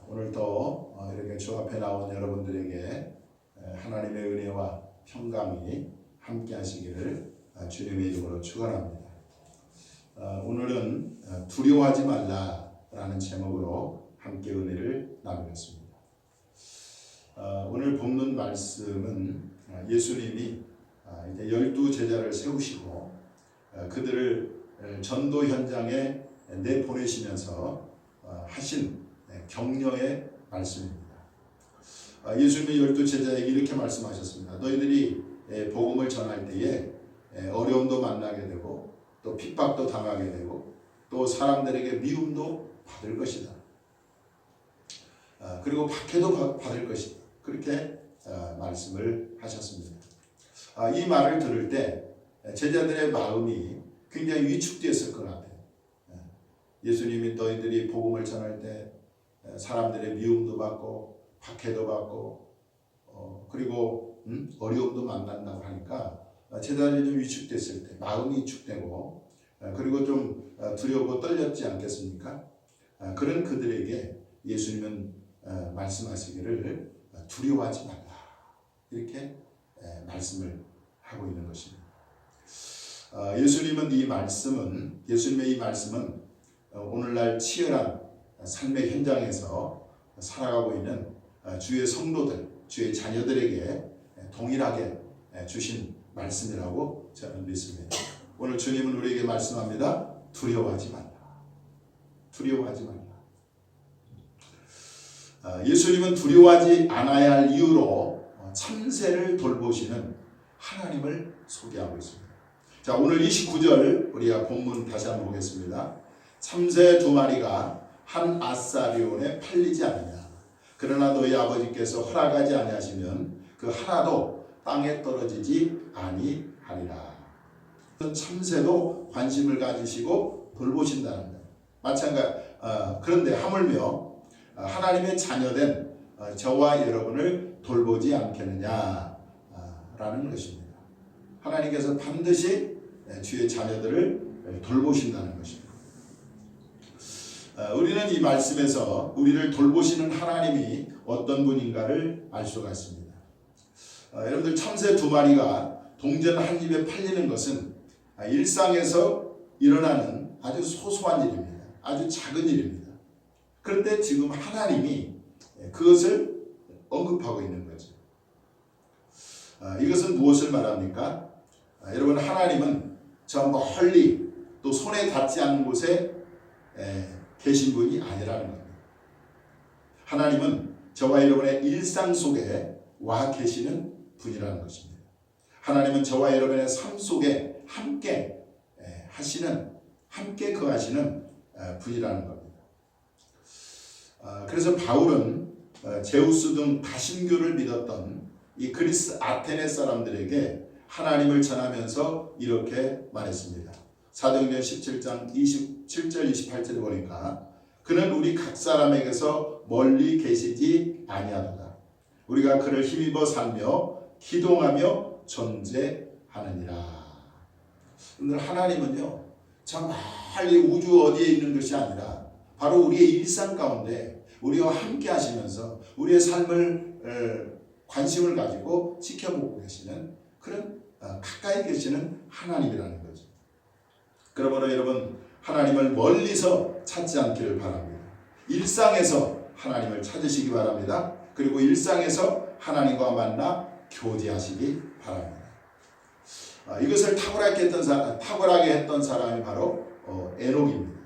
오늘도 이렇게 주 앞에 나온 여러분들에게 하나님의 은혜와 평강이 함께 하시기를 주님의 이름으로 축원합니다. 오늘은 두려워하지 말라라는 제목으로 함께 은혜를 나누겠습니다. 오늘 본문 말씀은 예수님이 이제 12 제자를 세우시고 그들을 전도 현장에 내보내시면서 하신 격려의 말씀입니다. 예수님이 12 제자에게 이렇게 말씀하셨습니다. 너희들이 복음을 전할 때에 어려움도 만나게 되고 또 핍박도 당하게 되고 또 사람들에게 미움도 받을 것이다. 그리고 박해도 받을 것이다. 그렇게 말씀을 하셨습니다. 이 말을 들을 때 제자들의 마음이 굉장히 위축되었을 것 같아요. 예수님이 너희들이 복음을 전할 때 사람들의 미움도 받고 박해도 받고 그리고 어려움도 만난다고 하니까 제자들이 좀 위축됐을 때 마음이 위축되고 그리고 좀 두려워 떨렸지 않겠습니까? 그런 그들에게 예수님은 말씀하시기를 두려워하지 말라 이렇게 말씀을 하고 있는 것입니다. 예수님의 이 말씀은 오늘날 치열한 삶의 현장에서 살아가고 있는 주의 성도들, 주의 자녀들에게 동일하게 주신 말씀이라고 저는 믿습니다. 오늘 주님은 우리에게 말씀합니다. 두려워하지 말라. 두려워하지 말라. 예수님은 두려워하지 않아야 할 이유로 참새를 돌보시는 하나님을 소개하고 있습니다. 자, 오늘 29절 우리가 본문 다시 한번 보겠습니다. 참새 2마리가 한 아사리온에 팔리지 않느냐. 그러나 너희 아버지께서 허락하지 아니하시면 그 하나도 땅에 떨어지지 아니하리라. 참새도 관심을 가지시고 돌보신다는 것. 마찬가지. 그런데 하물며 하나님의 자녀된 저와 여러분을 돌보지 않겠느냐라는 것입니다. 하나님께서 반드시 주의 자녀들을 돌보신다는 것입니다. 우리는 이 말씀에서 우리를 돌보시는 하나님이 어떤 분인가를 알 수가 있습니다. 여러분들 참새 2마리가 동전 한 입에 팔리는 것은 일상에서 일어나는 아주 소소한 일입니다. 아주 작은 일입니다. 그런데 지금 하나님이 그것을 언급하고 있는 거죠. 이것은 무엇을 말합니까? 여러분, 하나님은 저 멀리 또 손에 닿지 않는 곳에 계신 분이 아니라는 겁니다. 하나님은 저와 여러분의 일상 속에 와 계시는 분이라는 것입니다. 하나님은 저와 여러분의 삶 속에 함께 거하시는 분이라는 겁니다. 그래서 바울은 제우스 등 다신교를 믿었던 이 그리스 아테네 사람들에게 하나님을 전하면서 이렇게 말했습니다. 사도행전 17장 27절 28절에 보니까 그는 우리 각 사람에게서 멀리 계시지 아니하도다. 우리가 그를 힘입어 살며 기동하며 존재하느니라. 여러분들, 하나님은요 저 멀리 우주 어디에 있는 것이 아니라 바로 우리의 일상 가운데 우리와 함께 하시면서 우리의 삶을 관심을 가지고 지켜보고 계시는 그런 가까이 계시는 하나님이라는 거죠. 그러므로 여러분, 하나님을 멀리서 찾지 않기를 바랍니다. 일상에서 하나님을 찾으시기 바랍니다. 그리고 일상에서 하나님과 만나 교제하시기 바랍니다. 이것을 탁월하게 했던 사람이 바로 에녹입니다.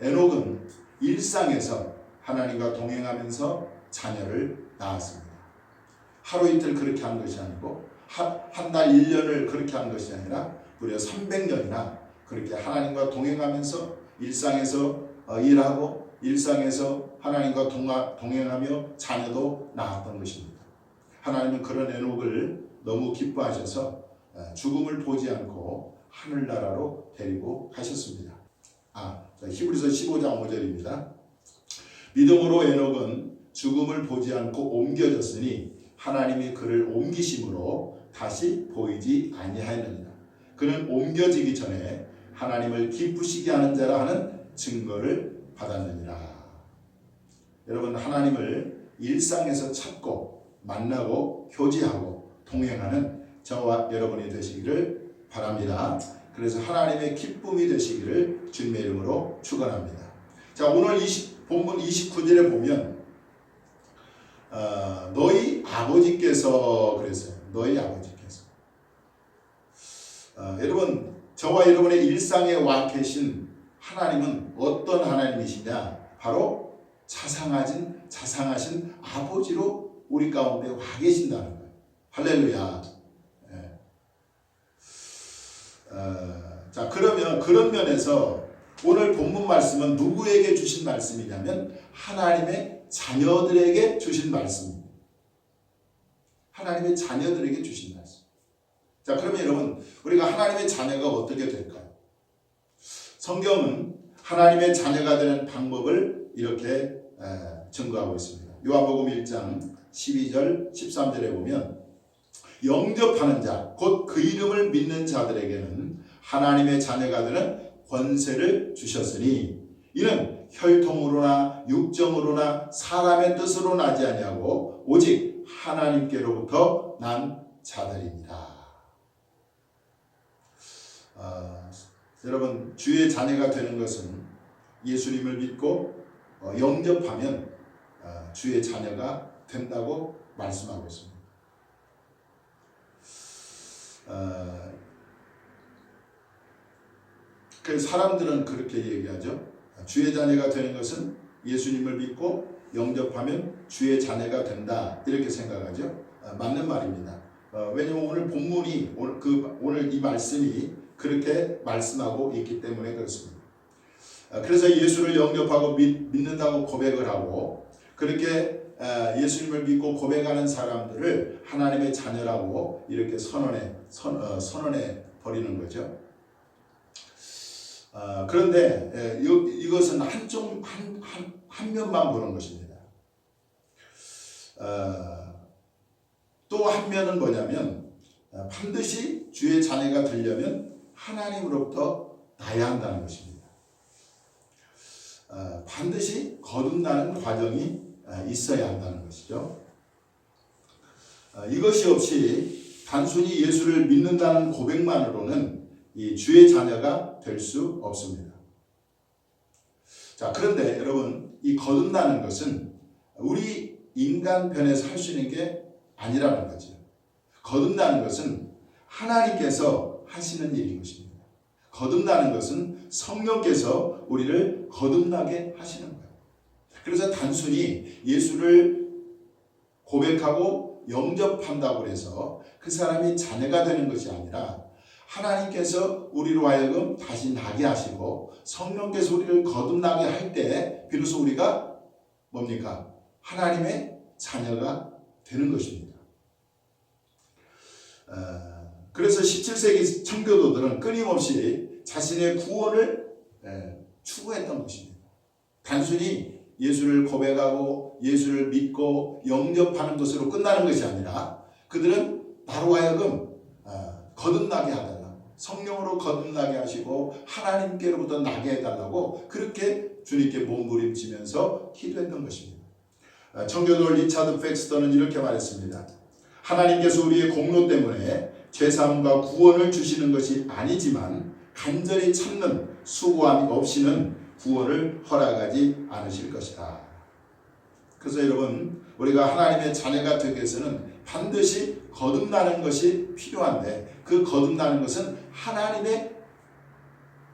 에녹은 일상에서 하나님과 동행하면서 자녀를 낳았습니다. 하루 이틀 그렇게 한 것이 아니고 한 달 1년을 그렇게 한 것이 아니라 무려 300년이나 그렇게 하나님과 동행하면서 일상에서 일하고 일상에서 하나님과 동행하며 자녀도 낳았던 것입니다. 하나님은 그런 에녹을 너무 기뻐하셔서 죽음을 보지 않고 하늘나라로 데리고 가셨습니다. 히브리서 15장 5절입니다. 믿음으로 에녹은 죽음을 보지 않고 옮겨졌으니 하나님이 그를 옮기심으로 다시 보이지 아니하였느니라. 그는 옮겨지기 전에 하나님을 기쁘시게 하는 자라 하는 증거를 받았느니라. 여러분 하나님을 일상에서 찾고 만나고 교제하고 동행하는 저와 여러분이 되시기를 바랍니다. 그래서 하나님의 기쁨이 되시기를 주님의 이름으로 축원합니다. 자, 오늘 본문 29절에 보면 너희 아버지께서 그랬어요. 너희 아버지께서. 여러분 저와 여러분의 일상에 와 계신 하나님은 어떤 하나님이시냐? 바로 자상하신 아버지로 우리 가운데 와 계신다는 거예요. 할렐루야. 네. 자, 그러면 그런 면에서 오늘 본문 말씀은 누구에게 주신 말씀이냐면 하나님의 자녀들에게 주신 말씀입니다. 하나님의 자녀들에게 주신 말씀. 자, 그러면 여러분 우리가 하나님의 자녀가 어떻게 될까요? 성경은 하나님의 자녀가 되는 방법을 이렇게 증거하고 있습니다. 요한복음 1장 12절 13절에 보면 영접하는 자 곧 그 이름을 믿는 자들에게는 하나님의 자녀가 되는 권세를 주셨으니 이는 혈통으로나 육정으로나 사람의 뜻으로 나지 아니하고 오직 하나님께로부터 난 자들입니다. 여러분 주의 자녀가 되는 것은 예수님을 믿고 영접하면 주의 자녀가 된다고 말씀하고 있습니다. 그래서 사람들은 그렇게 얘기하죠. 주의 자녀가 되는 것은 예수님을 믿고 영접하면 주의 자녀가 된다 이렇게 생각하죠. 맞는 말입니다. 왜냐하면 오늘 본문이 오늘 이 말씀이 그렇게 말씀하고 있기 때문에 그렇습니다. 그래서 예수를 영접하고 믿는다고 고백을 하고 그렇게 예수님을 믿고 고백하는 사람들을 하나님의 자녀라고 이렇게 선언해 버리는 거죠. 그런데 이것은 한 면만 보는 것입니다. 또 한 면은 뭐냐면 반드시 주의 자녀가 되려면 하나님으로부터 나야 한다는 것입니다. 반드시 거듭나는 과정이 있어야 한다는 것이죠. 이것이 없이 단순히 예수를 믿는다는 고백만으로는 이 주의 자녀가 될 수 없습니다. 자, 그런데 여러분 이 거듭나는 것은 우리 인간편에서 할 수 있는 게 아니라는 거죠. 거듭나는 것은 하나님께서 하시는 일인 것입니다. 거듭나는 것은 성령께서 우리를 거듭나게 하시는 거예요. 그래서 단순히 예수를 고백하고 영접한다고 해서 그 사람이 자녀가 되는 것이 아니라 하나님께서 우리로 하여금 다시 나게 하시고 성령께서 우리를 거듭나게 할 때 비로소 우리가 뭡니까? 하나님의 자녀가 되는 것입니다. 그래서 17세기 청교도들은 끊임없이 자신의 구원을 추구했던 것입니다. 단순히 예수를 고백하고 예수를 믿고 영접하는 것으로 끝나는 것이 아니라 그들은 나로 하여금 거듭나게 하달라고 성령으로 거듭나게 하시고 하나님께로부터 나게 해달라고 그렇게 주님께 몸부림치면서 기도했던 것입니다. 청교도 리차드 팩스터는 이렇게 말했습니다. 하나님께서 우리의 공로 때문에 죄사함과 구원을 주시는 것이 아니지만 간절히 참는 수고함이 없이는 구원을 허락하지 않으실 것이다. 그래서 여러분 우리가 하나님의 자녀가 되기 위해서는 반드시 거듭나는 것이 필요한데 그 거듭나는 것은 하나님의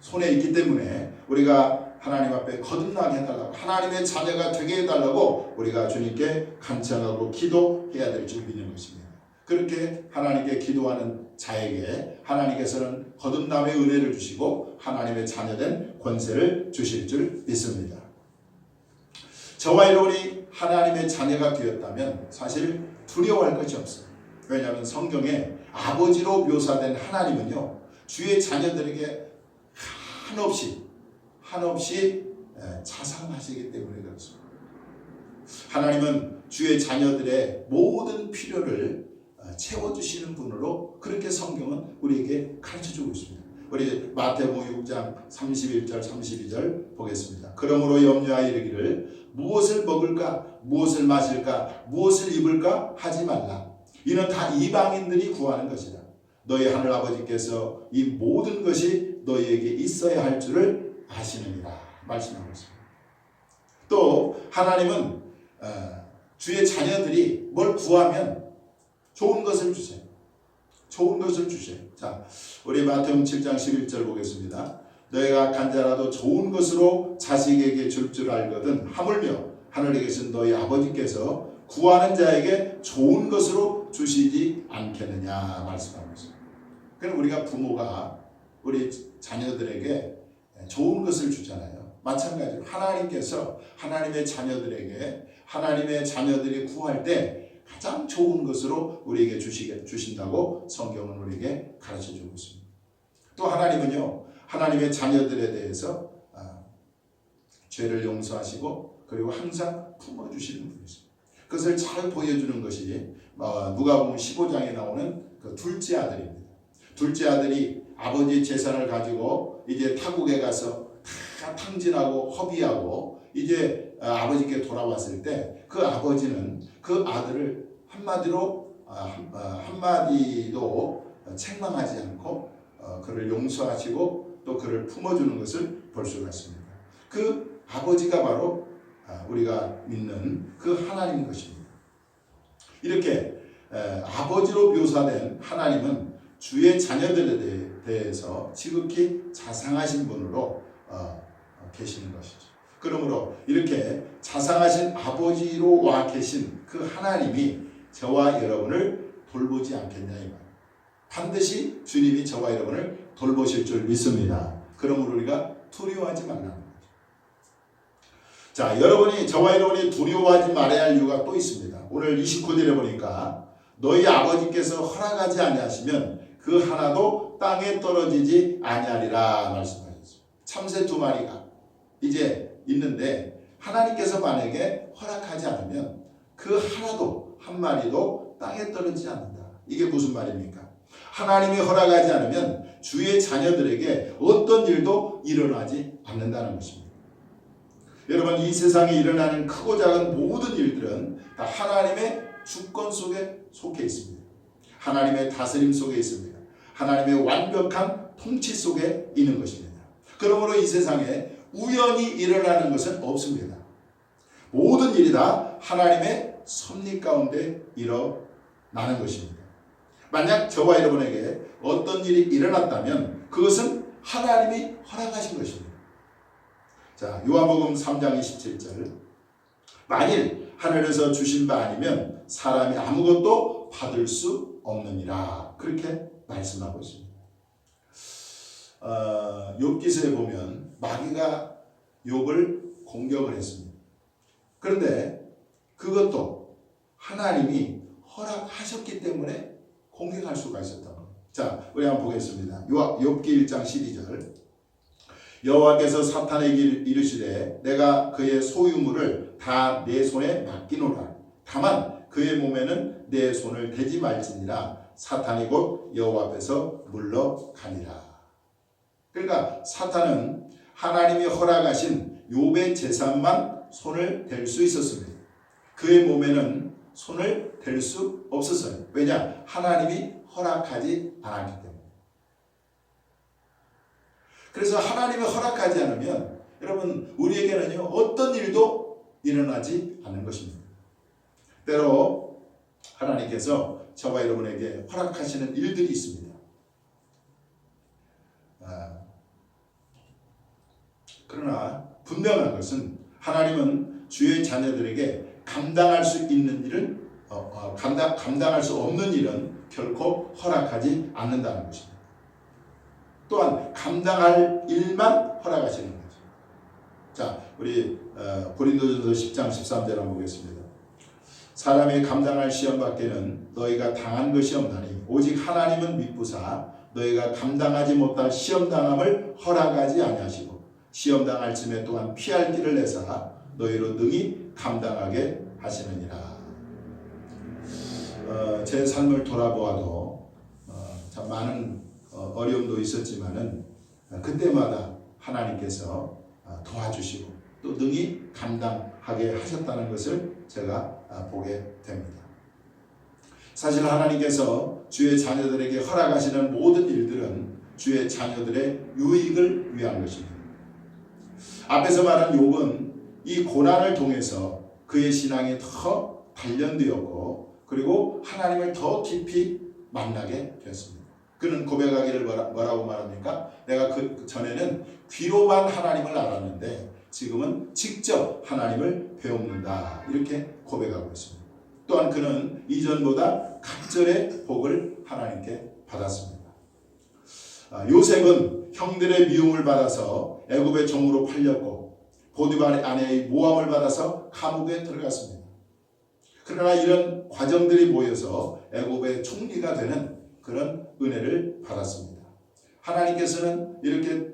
손에 있기 때문에 우리가 하나님 앞에 거듭나게 해달라고 하나님의 자녀가 되게 해달라고 우리가 주님께 간청하고 기도해야 될 줄 믿는 것입니다. 그렇게 하나님께 기도하는 자에게 하나님께서는 거듭남의 은혜를 주시고 하나님의 자녀된 권세를 주실 줄 믿습니다. 저와 여러분이 하나님의 자녀가 되었다면 사실 두려워할 것이 없어요. 왜냐하면 성경에 아버지로 묘사된 하나님은요 주의 자녀들에게 한없이 자상하시기 때문에 그렇습니다. 하나님은 주의 자녀들의 모든 필요를 채워주시는 분으로 그렇게 성경은 우리에게 가르쳐주고 있습니다. 우리 마태복음 6장 31절 32절 보겠습니다. 그러므로 염려하여 이르기를 무엇을 먹을 먹을까, 무엇을 마실까, 무엇을 입을까 하지 말라. 이는 다 이방인들이 구하는 것이다. 너희 하늘 아버지께서 이 모든 것이 너희에게 있어야 할 줄을 아시느니라 말씀하고 있습니다. 또 하나님은 주의 자녀들이 뭘 구하면 좋은 것을 주세요. 좋은 것을 주세요. 자, 우리 마태복음 7장 11절 보겠습니다. 너희가 간자라도 좋은 것으로 자식에게 줄 줄 알거든 하물며 하늘에 계신 너희 아버지께서 구하는 자에게 좋은 것으로 주시지 않겠느냐 말씀하고 있습니다. 그럼 우리가 부모가 우리 자녀들에게 좋은 것을 주잖아요. 마찬가지로 하나님께서 하나님의 자녀들에게 하나님의 자녀들이 구할 때 가장 좋은 것으로 우리에게 주신다고 성경은 우리에게 가르쳐주고 있습니다. 또 하나님은요, 하나님의 자녀들에 대해서 죄를 용서하시고 그리고 항상 품어주시는 분이십니다. 그것을 잘 보여주는 것이 누가복음 15장에 나오는 그 둘째 아들입니다. 둘째 아들이 아버지 재산을 가지고 이제 타국에 가서 다 탕진하고 허비하고 이제 아버지께 돌아왔을 때 그 아버지는 그 아들을 한마디도 책망하지 않고 그를 용서하시고 또 그를 품어주는 것을 볼 수가 있습니다. 그 아버지가 바로 우리가 믿는 그 하나님인 것입니다. 이렇게 아버지로 묘사된 하나님은 주의 자녀들에 대해서 지극히 자상하신 분으로 계시는 것이죠. 그러므로 이렇게 자상하신 아버지로 와 계신 그 하나님이 저와 여러분을 돌보지 않겠냐 이 말. 반드시 주님이 저와 여러분을 돌보실 줄 믿습니다. 그러므로 우리가 두려워하지 말라는 거죠. 자, 저와 여러분이 두려워하지 말아야 할 이유가 또 있습니다. 오늘 29절에 보니까 너희 아버지께서 허락하지 아니하시면 그 하나도 땅에 떨어지지 아니하리라 말씀하셨습니다. 참새 2마리가 이제 있는데 하나님께서 만약에 허락하지 않으면 그 하나도 한 마리도 땅에 떨어지지 않는다. 이게 무슨 말입니까? 하나님이 허락하지 않으면 주의 자녀들에게 어떤 일도 일어나지 않는다는 것입니다. 여러분, 이 세상에 일어나는 크고 작은 모든 일들은 다 하나님의 주권 속에 속해 있습니다. 하나님의 다스림 속에 있습니다. 하나님의 완벽한 통치 속에 있는 것입니다. 그러므로 이 세상에 우연히 일어나는 것은 없습니다. 모든 일이 다 하나님의 섭리 가운데 일어나는 것입니다. 만약 저와 여러분에게 어떤 일이 일어났다면 그것은 하나님이 허락하신 것입니다. 자, 요한복음 3장 27절. 만일 하늘에서 주신 바 아니면 사람이 아무것도 받을 수 없느니라. 그렇게 말씀하고 있습니다. 욥기서에 보면 마귀가 욥을 공격을 했습니다. 그런데 그것도 하나님이 허락하셨기 때문에 공격할 수가 있었던 겁니다. 자, 우리 한번 보겠습니다. 욥기 1장 12절. 여호와께서 사탄에게 이르시되 내가 그의 소유물을 다 내 손에 맡기노라. 다만 그의 몸에는 내 손을 대지 말지니라. 사탄이 곧 여호와 앞에서 물러가니라. 그러니까 사탄은 하나님이 허락하신 욥의 재산만 손을 댈 수 있었습니다. 그의 몸에는 손을 댈 수 없었어요. 왜냐? 하나님이 허락하지 않았기 때문에. 그래서 하나님이 허락하지 않으면 여러분 우리에게는요 어떤 일도 일어나지 않는 것입니다. 때로 하나님께서 저와 여러분에게 허락하시는 일들이 있습니다. 그러나 분명한 것은 하나님은 주의 자녀들에게 감당할 수 있는 일은 감당할 수 없는 일은 결코 허락하지 않는다는 것입니다. 또한 감당할 일만 허락하시는 거죠. 자, 우리 고린도전서 10장 13절 한번 보겠습니다. 사람이 감당할 시험 밖에는 너희가 당한 것이 없나니 오직 하나님은 미쁘사 너희가 감당하지 못할 시험 당함을 허락하지 아니하시고 시험 당할 쯤에 또한 피할 길을 내사 너희로 능히 감당하게 하시느니라. 제 삶을 돌아보아도 참 많은 어려움도 있었지만은 그때마다 하나님께서 도와주시고 또 능히 감당할 하게 하셨다는 것을 제가 보게 됩니다. 사실 하나님께서 주의 자녀들에게 허락하시는 모든 일들은 주의 자녀들의 유익을 위한 것입니다. 앞에서 말한 욥은 이 고난을 통해서 그의 신앙이 더 단련되었고 그리고 하나님을 더 깊이 만나게 되었습니다. 그는 고백하기를 뭐라고 말합니까? 내가 그 전에는 귀로만 하나님을 알았는데 지금은 직접 하나님을 배웁니다. 이렇게 고백하고 있습니다. 또한 그는 이전보다 갑절의 복을 하나님께 받았습니다. 요셉은 형들의 미움을 받아서 애굽의 종으로 팔렸고 보디발 아내의 모함을 받아서 감옥에 들어갔습니다. 그러나 이런 과정들이 모여서 애굽의 총리가 되는 그런 은혜를 받았습니다. 하나님께서는 이렇게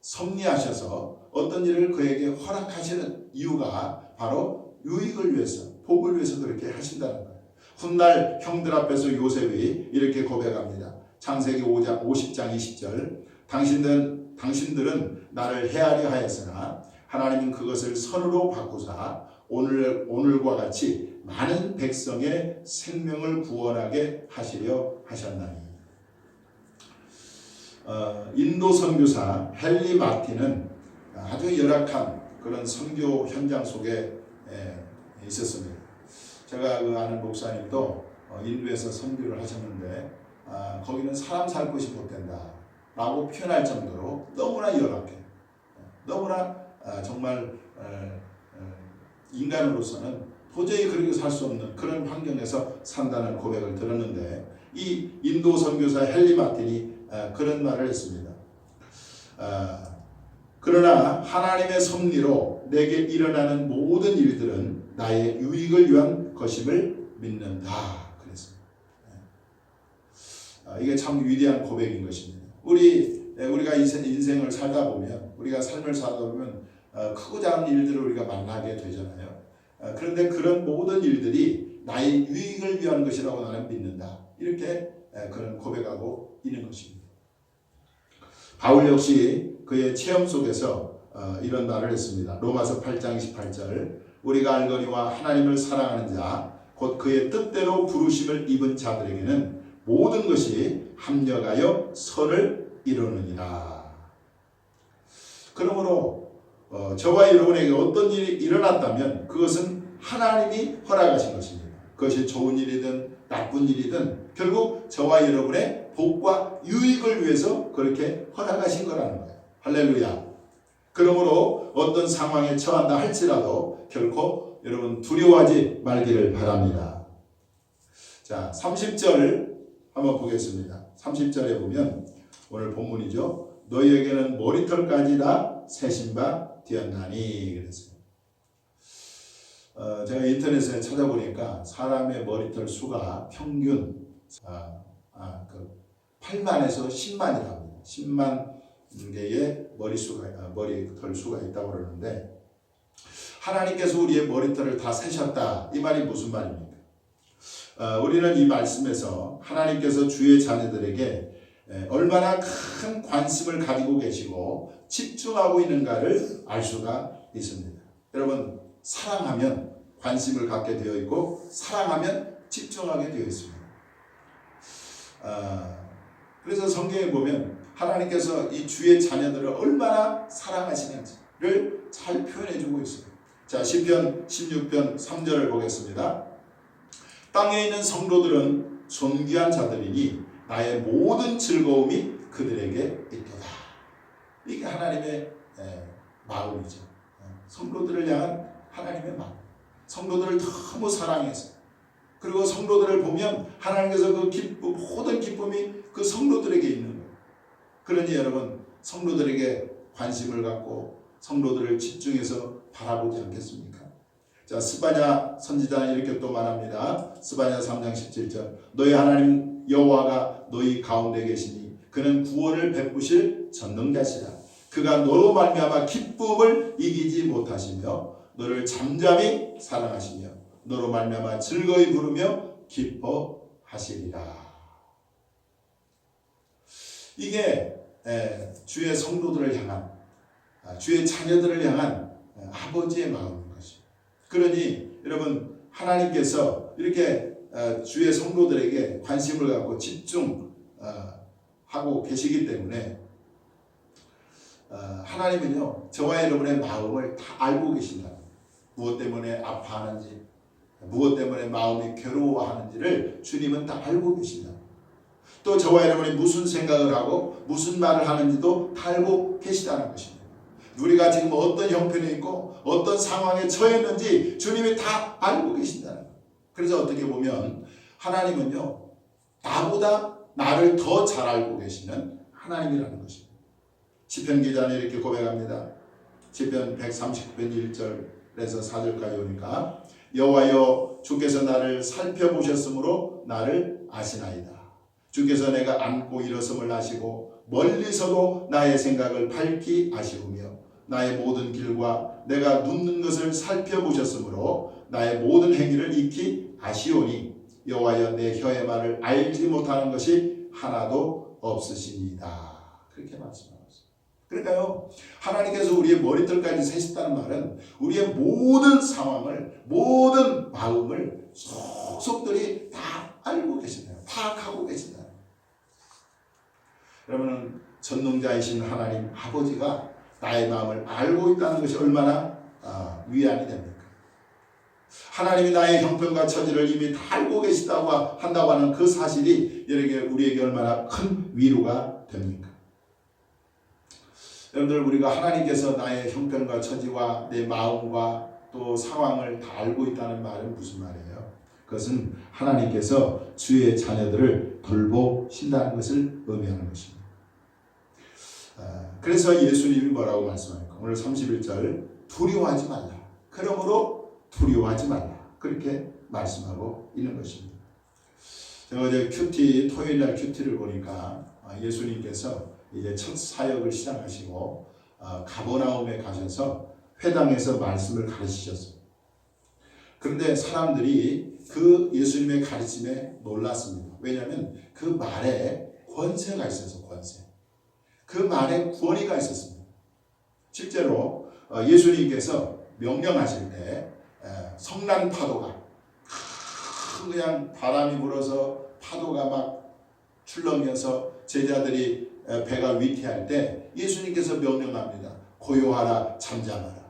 섭리하셔서 어떤 일을 그에게 허락하시는 이유가 바로 유익을 위해서, 복을 위해서 그렇게 하신다는 거예요. 훗날 형들 앞에서 요셉이 이렇게 고백합니다. 창세기 5장 50장 20절 당신들은 나를 헤아려 하였으나 하나님은 그것을 선으로 바꾸사 오늘과 같이 많은 백성의 생명을 구원하게 하시려 하셨나니. 인도 선교사 헨리 마틴은 아주 열악한 그런 선교 현장 속에 있었습니다. 제가 아는 목사님도 인도에서 선교를 하셨는데 거기는 사람 살 곳이 못 된다 라고 표현할 정도로 너무나 열악해, 너무나 정말 인간으로서는 도저히 그렇게 살 수 없는 그런 환경에서 산다는 고백을 들었는데 이 인도 선교사 헨리 마틴이 그런 말을 했습니다. 그러나 하나님의 섭리로 내게 일어나는 모든 일들은 나의 유익을 위한 것임을 믿는다. 그랬습니다. 이게 참 위대한 고백인 것입니다. 우리가 인생을 살다 보면, 우리가 삶을 살다 보면 크고 작은 일들을 우리가 만나게 되잖아요. 그런데 그런 모든 일들이 나의 유익을 위한 것이라고 나는 믿는다. 이렇게 그런 고백하고 있는 것입니다. 바울 역시 그의 체험 속에서 이런 말을 했습니다. 로마서 8장 28절 우리가 알거니와 하나님을 사랑하는 자 곧 그의 뜻대로 부르심을 입은 자들에게는 모든 것이 합력하여 선을 이루느니라. 그러므로 저와 여러분에게 어떤 일이 일어났다면 그것은 하나님이 허락하신 것입니다. 그것이 좋은 일이든 나쁜 일이든 결국 저와 여러분의 복과 유익을 위해서 그렇게 허락하신 거라는 거예요. 할렐루야. 그러므로 어떤 상황에 처한다 할지라도 결코 여러분 두려워하지 말기를 바랍니다. 자, 30절 한번 보겠습니다. 30절에 보면 오늘 본문이죠. 너희에게는 머리털까지 다 세신 바 되었나니 그랬어요. 제가 인터넷에 찾아보니까 사람의 머리털 수가 평균 8만에서 10만이라고 합니다. 10만 개의 머리털 수가 있다고 그러는데 하나님께서 우리의 머리털을 다 세셨다. 이 말이 무슨 말입니까? 우리는 이 말씀에서 하나님께서 주의 자녀들에게 얼마나 큰 관심을 가지고 계시고 집중하고 있는가를 알 수가 있습니다. 여러분 사랑하면 관심을 갖게 되어 있고 사랑하면 집중하게 되어 있습니다. 그래서 성경에 보면 하나님께서 이 주의 자녀들을 얼마나 사랑하시는지를 잘 표현해 주고 있습니다. 자, 시편 16편 3절을 보겠습니다. 땅에 있는 성도들은 존귀한 자들이니 나의 모든 즐거움이 그들에게 있도다. 이게 하나님의 마음이죠. 성도들을 향한 하나님의 마음. 성도들을 너무 사랑해서 그리고 성도들을 보면 하나님께서 그 기쁨, 모든 기쁨이 그 성도들에게 있는 거예요. 그러니 여러분 성도들에게 관심을 갖고 성도들을 집중해서 바라보지 않겠습니까? 자, 스바냐 선지자는 이렇게 또 말합니다. 스바냐 3장 17절 너희 하나님 여호와가 너희 가운데 계시니 그는 구원을 베푸실 전능자시라. 그가 너로 말미암아 기쁨을 이기지 못하시며 너를 잠잠히 사랑하시며 너로 말미암아 즐거이 부르며 기뻐하시리라. 이게 주의 성도들을 향한 주의 자녀들을 향한 아버지의 마음입니다. 그러니 여러분 하나님께서 이렇게 주의 성도들에게 관심을 갖고 집중하고 계시기 때문에 하나님은요 저와 여러분의 마음을 다 알고 계신다. 무엇 때문에 아파하는지, 무엇 때문에 마음이 괴로워하는지를 주님은 다 알고 계신다. 또 저와 여러분이 무슨 생각을 하고 무슨 말을 하는지도 다 알고 계시다는 것입니다. 우리가 지금 어떤 형편에 있고 어떤 상황에 처했는지 주님이 다 알고 계신다는 거예요. 그래서 어떻게 보면 하나님은요 나보다 나를 더 잘 알고 계시는 하나님이라는 것입니다. 시편 기자는 이렇게 고백합니다. 시편 139편 1절에서 4절까지 오니까 여호와여 주께서 나를 살펴보셨으므로 나를 아시나이다. 주께서 내가 앉고 일어섬을 아시고 멀리서도 나의 생각을 밝히 아시오며 나의 모든 길과 내가 눕는 것을 살펴보셨으므로 나의 모든 행위를 익히 아시오니 여호와여 내 혀의 말을 알지 못하는 것이 하나도 없으시니이다. 그렇게 말씀하셨습니다. 그러니까요 하나님께서 우리의 머리털까지 세셨다는 말은 우리의 모든 상황을 모든 마음을 속속들이 다 알고 계신다. 파악하고 계신다. 그러면 전능자이신 하나님 아버지가 나의 마음을 알고 있다는 것이 얼마나 위안이 됩니까? 하나님이 나의 형편과 처지를 이미 다 알고 한다고 하는 그 사실이 우리에게 얼마나 큰 위로가 됩니까? 여러분들 우리가 하나님께서 나의 형편과 처지와 내 마음과 또 상황을 다 알고 있다는 말은 무슨 말이에요? 그것은 하나님께서 주의 자녀들을 돌보신다는 것을 의미하는 것입니다. 그래서 예수님이 뭐라고 말씀합니까? 오늘 31절 두려워하지 말라. 그러므로 두려워하지 말라. 그렇게 말씀하고 있는 것입니다. 제가 어제 토요일날 큐티를 보니까 예수님께서 이제 첫 사역을 시작하시고 가버나움에 가셔서 회당에서 말씀을 가르치셨습니다. 그런데 사람들이 그 예수님의 가르침에 놀랐습니다. 왜냐하면 그 말에 권세가 있어서 권세. 그 말에 권위가 있었습니다. 실제로 예수님께서 명령하실 때 성난 파도가 그냥 바람이 불어서 파도가 막 출렁여서 제자들이 배가 위태할 때 예수님께서 명령합니다. 고요하라 잠잠하라.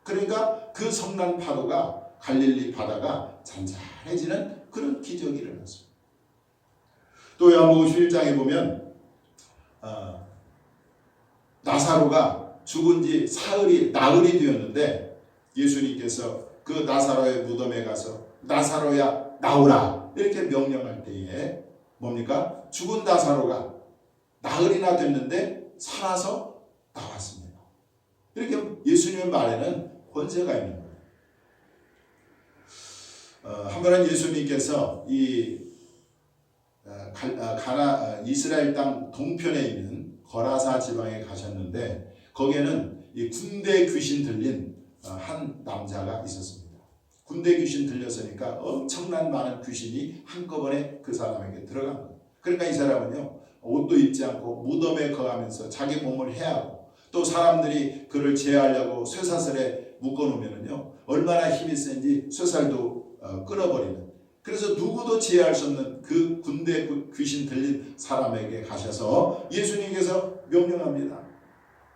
그러니까 그 성난 파도가 갈릴리 바다가 잔잔해지는 그런 기적이 일어났습니다. 또 요한복음 11장에 보면 나사로가 죽은 지 나흘이 되었는데 예수님께서 그 나사로의 무덤에 가서 나사로야 나오라 이렇게 명령할 때에 뭡니까? 죽은 나사로가 나흘이나 됐는데 살아서 나왔습니다. 이렇게 예수님의 말에는 권세가 있는 거예요. 한 번은 예수님께서 이스라엘 땅 동편에 있는 거라사 지방에 가셨는데 거기에는 이 군대 귀신 들린 한 남자가 있었습니다. 군대 귀신 들렸으니까 엄청난 많은 귀신이 한꺼번에 그 사람에게 들어간 거예요. 그러니까 이 사람은요 옷도 입지 않고 무덤에 거하면서 자기 몸을 해하고 또 사람들이 그를 제하려고 쇠사슬에 묶어놓으면요 얼마나 힘이 센지 쇠살도 끊어버리는. 그래서 누구도 제할 수 없는 그 군대 귀신 들린 사람에게 가셔서 예수님께서 명령합니다.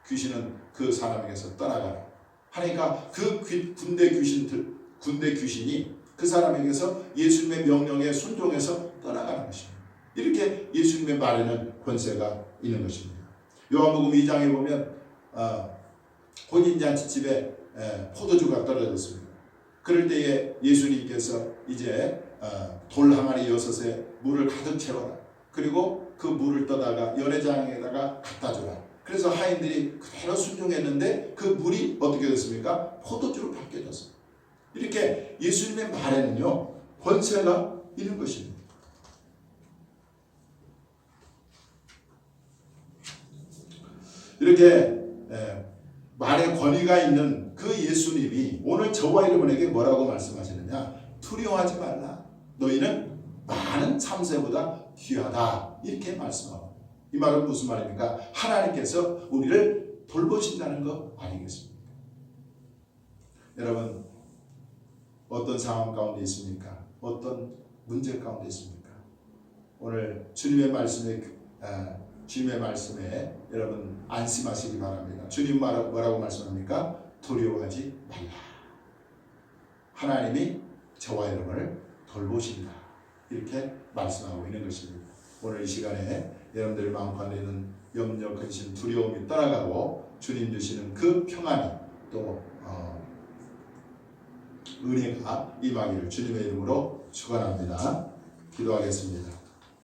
귀신은 그 사람에게서 떠나가라 하니까 그 군대 귀신이 그 사람에게서 예수님의 명령에 순종해서 떠나가는 것입니다. 이렇게 예수님의 말에는 권세가 있는 것입니다. 요한복음 2장에 보면 혼인잔치집에 포도주가 떨어졌습니다. 그럴 때에 예수님께서 이제 돌 항아리 6에 물을 가득 채워라. 그리고 그 물을 떠다가 연회장에다가 갖다 줘라. 그래서 하인들이 그대로 순종했는데 그 물이 어떻게 됐습니까? 포도주로 바뀌어졌습니다. 이렇게 예수님의 말에는요 권세가 있는 것입니다. 이렇게 말에 권위가 있는 그 예수님이 오늘 저와 여러분에게 뭐라고 말씀하시느냐? 두려워하지 말라. 너희는 많은 참새보다 귀하다. 이렇게 말씀합니다. 이 말은 무슨 말입니까? 하나님께서 우리를 돌보신다는 거 아니겠습니까? 여러분 어떤 상황 가운데 있습니까? 어떤 문제 가운데 있습니까? 오늘 주님의 말씀에 여러분 안심하시기 바랍니다. 주님 뭐라고 말씀합니까? 두려워하지 말라. 하나님이 저와 여러분을 돌보신다. 이렇게 말씀하고 있는 것입니다. 오늘 이 시간에 여러분들 마음 가운데 있는 염려, 근심, 두려움이 떠나가고 주님 주시는 그 평안이 또 은혜가 임하기를 주님의 이름으로 축원합니다. 기도하겠습니다.